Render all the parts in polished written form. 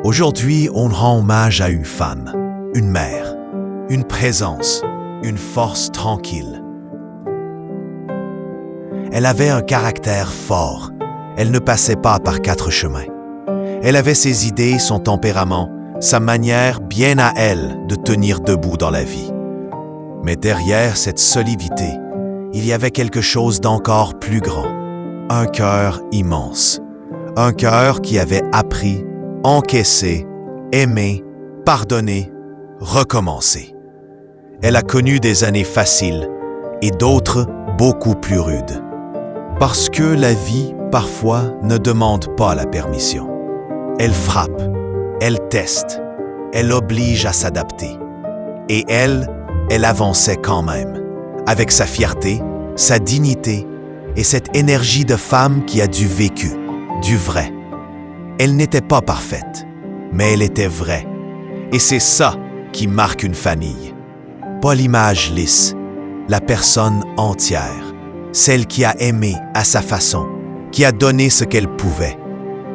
Aujourd'hui, on rend hommage à une femme, une mère, une présence, une force tranquille. Elle avait un caractère fort. Elle ne passait pas par quatre chemins. Elle avait ses idées, son tempérament, sa manière bien à elle de tenir debout dans la vie. Mais derrière cette solidité, il y avait quelque chose d'encore plus grand. Un cœur immense. Un cœur qui avait appris, encaissé, aimé, pardonné, recommencé. Elle a connu des années faciles et d'autres beaucoup plus rudes. Parce que la vie, parfois, ne demande pas la permission. Elle frappe, elle teste, elle oblige à s'adapter. Et elle avançait quand même, avec sa fierté, sa dignité et cette énergie de femme qui a du vécu, du vrai. Elle n'était pas parfaite, mais elle était vraie. Et c'est ça qui marque une famille. Pas l'image lisse, la personne entière, celle qui a aimé à sa façon, qui a donné ce qu'elle pouvait,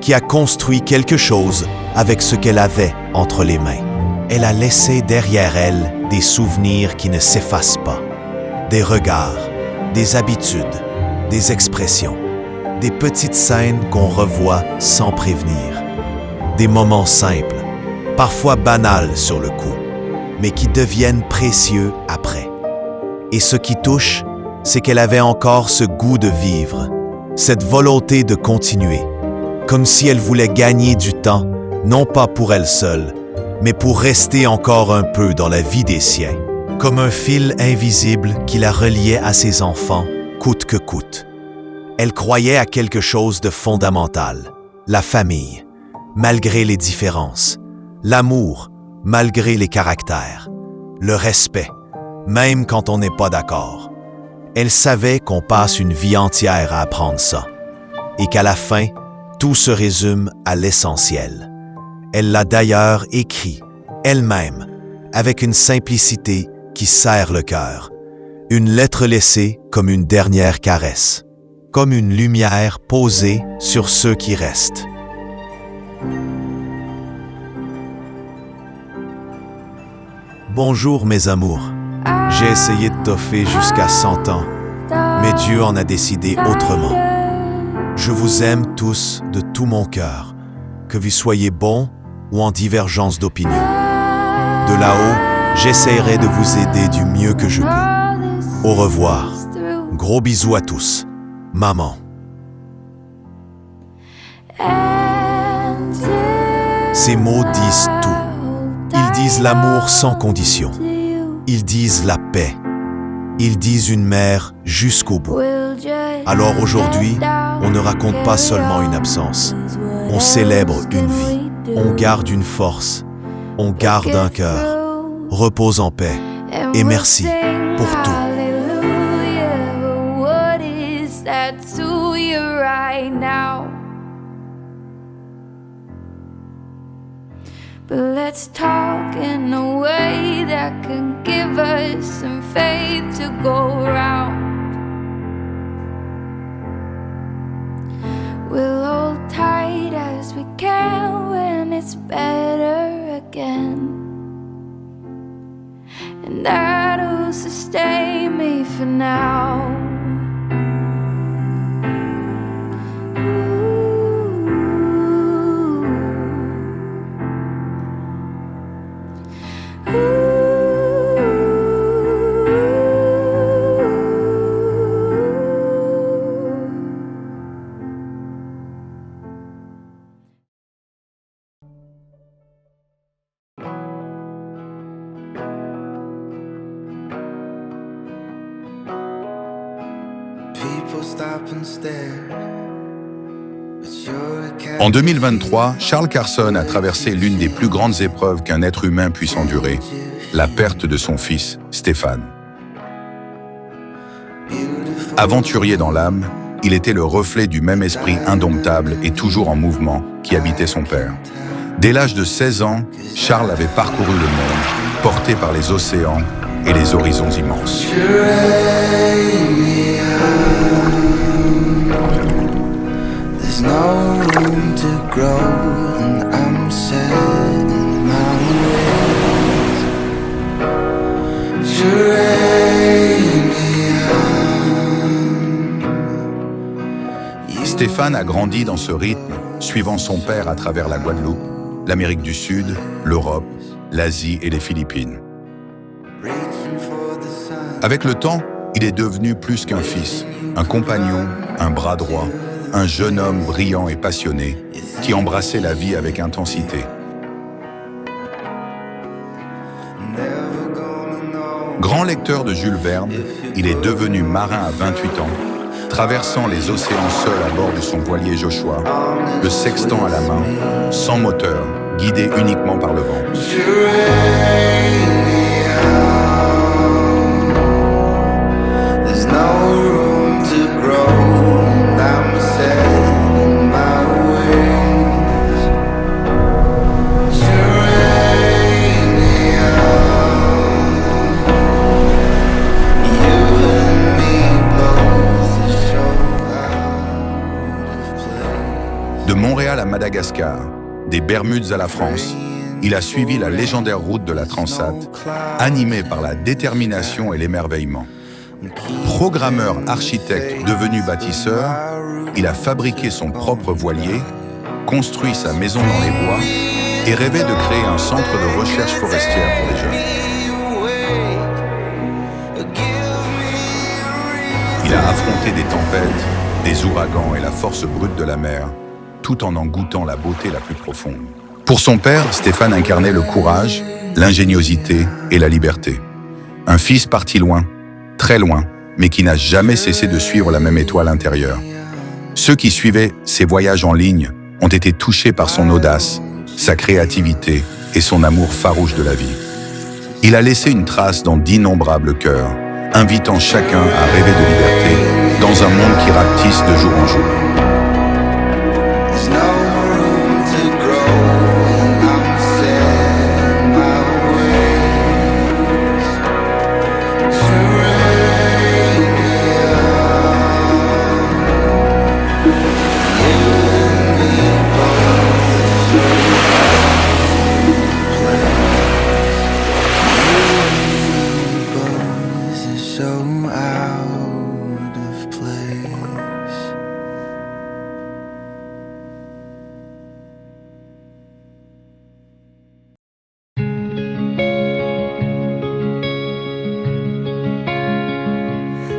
qui a construit quelque chose avec ce qu'elle avait entre les mains. Elle a laissé derrière elle des souvenirs qui ne s'effacent pas, des regards, des habitudes, des expressions, des petites scènes qu'on revoit sans prévenir, des moments simples, parfois banals sur le coup, mais qui deviennent précieux après. Et ce qui touche, c'est qu'elle avait encore ce goût de vivre, cette volonté de continuer, comme si elle voulait gagner du temps, non pas pour elle seule, mais pour rester encore un peu dans la vie des siens, comme un fil invisible qui la reliait à ses enfants, coûte que coûte. Elle croyait à quelque chose de fondamental, la famille, malgré les différences, l'amour, malgré les caractères, le respect, même quand on n'est pas d'accord. Elle savait qu'on passe une vie entière à apprendre ça, et qu'à la fin, tout se résume à l'essentiel. Elle l'a d'ailleurs écrit, elle-même, avec une simplicité qui serre le cœur. Une lettre laissée comme une dernière caresse, comme une lumière posée sur ceux qui restent. Bonjour mes amours. J'ai essayé de toffer jusqu'à 100 ans, mais Dieu en a décidé autrement. Je vous aime tous de tout mon cœur, que vous soyez bons ou en divergence d'opinion. De là-haut, j'essaierai de vous aider du mieux que je peux. Au revoir. Gros bisous à tous. Maman. Ces mots disent tout. Ils disent l'amour sans condition. Ils disent la paix. Ils disent une mère jusqu'au bout. Alors aujourd'hui, on ne raconte pas seulement une absence. On célèbre une vie. On garde une force. On garde un cœur. Repose en paix. Et merci pour tout. But let's talk in a way that can give us some faith to go around. We'll hold tight as we can when it's better again. And that'll sustain me for now. En 2023, Charles Carson a traversé l'une des plus grandes épreuves qu'un être humain puisse endurer, la perte de son fils, Stéphane. Aventurier dans l'âme, il était le reflet du même esprit indomptable et toujours en mouvement qui habitait son père. Dès l'âge de 16 ans, Charles avait parcouru le monde, porté par les océans et les horizons immenses. No room to grow, and I'm sad. Stéphane a grandi dans ce rythme, suivant son père à travers la Guadeloupe, l'Amérique du Sud, l'Europe, l'Asie et les Philippines. Avec le temps, il est devenu plus qu'un fils, un compagnon, un bras droit, un jeune homme brillant et passionné qui embrassait la vie avec intensité. Grand lecteur de Jules Verne, il est devenu marin à 28 ans, traversant les océans seul à bord de son voilier Joshua, le sextant à la main, sans moteur, guidé uniquement par le vent. De Montréal à Madagascar, des Bermudes à la France, il a suivi la légendaire route de la Transat, animé par la détermination et l'émerveillement. Programmeur architecte devenu bâtisseur, il a fabriqué son propre voilier, construit sa maison dans les bois et rêvait de créer un centre de recherche forestière pour les jeunes. Il a affronté des tempêtes, des ouragans et la force brute de la mer, tout en goûtant la beauté la plus profonde. Pour son père, Stéphane incarnait le courage, l'ingéniosité et la liberté. Un fils parti loin, très loin, mais qui n'a jamais cessé de suivre la même étoile intérieure. Ceux qui suivaient ses voyages en ligne ont été touchés par son audace, sa créativité et son amour farouche de la vie. Il a laissé une trace dans d'innombrables cœurs, invitant chacun à rêver de liberté dans un monde qui rapetisse de jour en jour.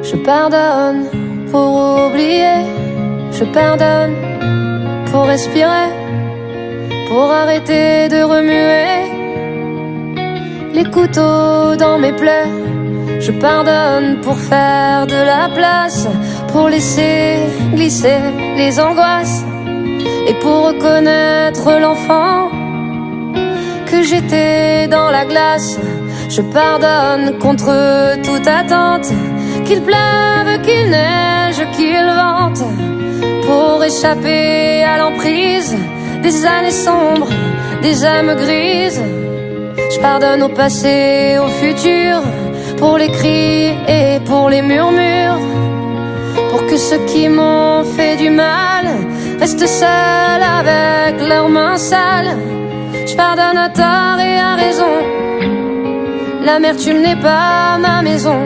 Je pardonne pour oublier, je pardonne pour respirer, pour arrêter de remuer les couteaux dans mes plaies. Je pardonne pour faire de la place, pour laisser glisser les angoisses et pour reconnaître l'enfant que j'étais dans la glace. Je pardonne contre toute attente, qu'il pleuve, qu'il neige, qu'il vente, pour échapper à l'emprise des années sombres, des âmes grises. Je pardonne au passé, au futur, pour les cris et pour les murmures, pour que ceux qui m'ont fait du mal restent seuls avec leurs mains sales. Je pardonne à tort et à raison, l'amertume n'est pas ma maison.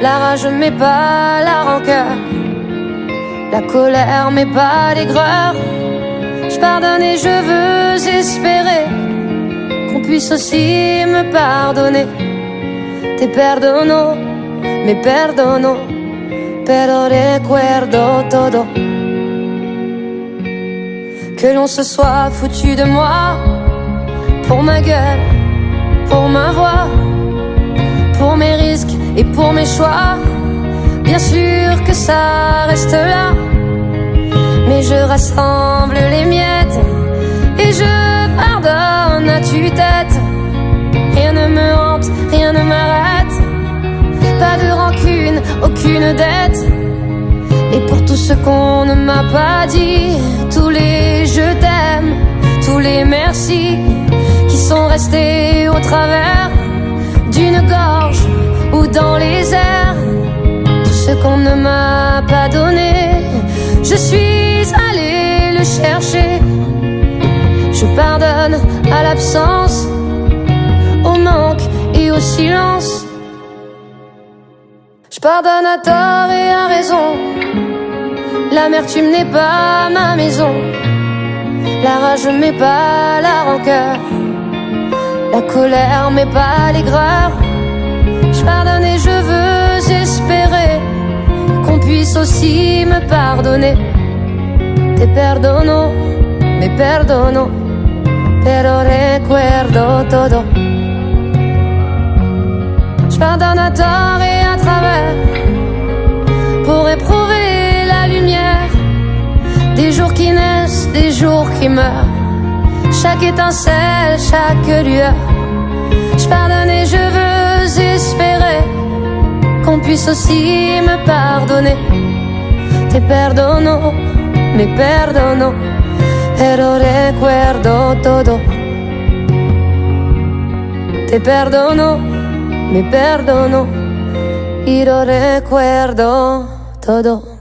La rage m'est pas la rancœur, la colère m'est pas l'aigreur. Je pardonne et je veux espérer qu'on puisse aussi me pardonner. Te perdono, me perdono, pero recuerdo todo. Que l'on se soit foutu de moi, pour ma gueule, pour ma voix, pour mes risques et pour mes choix, bien sûr que ça reste là. Mais je rassemble les miettes et je pardonne à tue-tête. Rien ne me hante, rien ne m'arrête, pas de rancune, aucune dette. Et pour tout ce qu'on ne m'a pas dit, tous les je t'aime, tous les merci qui sont restés au travers d'une gorge ou dans les airs, tout ce qu'on ne m'a pas donné, je suis allé le chercher. Je pardonne à l'absence, au manque et au silence. Je pardonne à tort et à raison, L'amertume n'est pas ma maison, la rage m'est pas la rancœur, la colère m'est pas l'aigreur. Je pardonne et je veux espérer qu'on puisse aussi me pardonner. Te perdono, me perdono, pero recuerdo todo. Je pardonne à tort et à travers pour éprouver la lumière des jours qui naissent, des jours qui meurent, chaque étincelle, chaque lueur. Je pardonne et je veux espérer qu'on puisse aussi me pardonner. Te perdono, me perdono, pero recuerdo todo. Te perdono, me perdono, y lo recuerdo todo.